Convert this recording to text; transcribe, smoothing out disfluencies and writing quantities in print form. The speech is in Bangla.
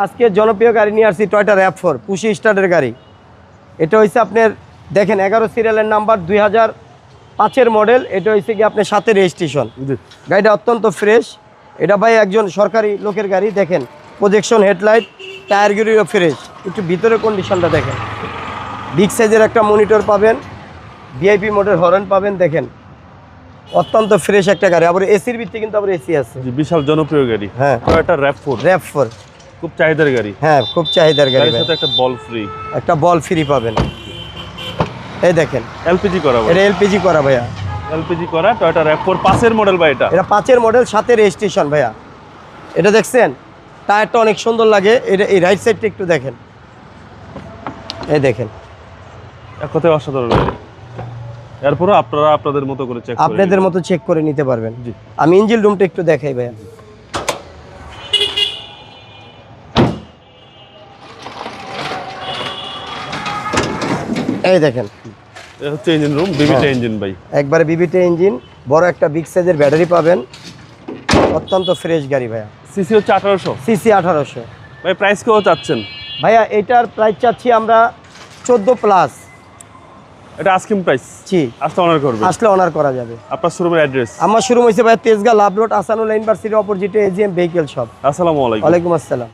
আজকে জনপ্রিয় গাড়ি নিয়ে আসছি টয়োটা RAV4 পুশি স্টার্টের গাড়ি। এটা হচ্ছে আপনার দেখেন 11 সিরিয়ালের নাম্বার 2005-এর মডেল। এটা হচ্ছে কি আপনার সাথে রেজিস্ট্রেশন। গাড়িটা অত্যন্ত ফ্রেশ। এটা ভাই একজন সরকারি লোকের গাড়ি। দেখেন প্রজেকশন হেডলাইট, টায়ারগুলিও ফ্রেশ। একটু ভিতরের কন্ডিশনটা দেখেন। বিগ সাইজের একটা মনিটর পাবেন, ভিআইপি মোডের হর্ন পাবেন। দেখেন অত্যন্ত ফ্রেশ একটা গাড়ি। আবার এসির ভিতরে কিন্তু আবার এসি আছে। বিশাল জনপ্রিয় গাড়ি। হ্যাঁ, টয়োটা RAV4 খুব চাহিদার গাড়ি। হ্যাঁ, খুব চাহিদার গাড়ি। সাথে একটা বল ফ্রি, একটা বল ফ্রি পাবেন। এই দেখেন এলপিজি করা। এটা এলপিজি করা ভাইয়া, এলপিজি করা টয়োটা RAV4 5-এর মডেল ভাই। এটা 5-এর মডেল সাথে রেজিস্ট্রেশন ভাইয়া। এটা দেখছেন টায়ারটা অনেক সুন্দর লাগে। এটা এই রাইট সাইডটা একটু দেখেন, এই দেখেন এক কথায় অসাধারণ গাড়ি। এরপরও আপনারা আপনাদের মতো করে চেক করে আপনাদের মতো চেক করে নিতে পারবেন। জি। আমি ইঞ্জিন রুমটা একটু দেখাই ভাইয়া। এই দেখেন এটা হচ্ছে ইঞ্জিন রুম, বিবিটা ইঞ্জিন ভাই। একবারে বিবিটা ইঞ্জিন, বড় একটা বিগ সাইজের ব্যাটারি পাবেন। অত্যন্ত ফ্রেশ গাড়ি ভাইয়া। সিসি হচ্ছে 1800। সিসি 1800 ভাই প্রাইস কেউ চাচ্ছেন? ভাইয়া এটার প্রাইস চাচ্ছি আমরা 14+। এটা আস্কিং প্রাইস। জি, আসলে অনার করবে। আসলে অনার করা যাবে। আপনার শোরুমের অ্যাড্রেস? আমার শুরু হয়েছে ভাই Tejgaon love road, Ahsanul university অপোজিটে এজিএম ভেহিকেল শপ। আসসালামু আলাইকুম। ওয়ালাইকুম আসসালাম।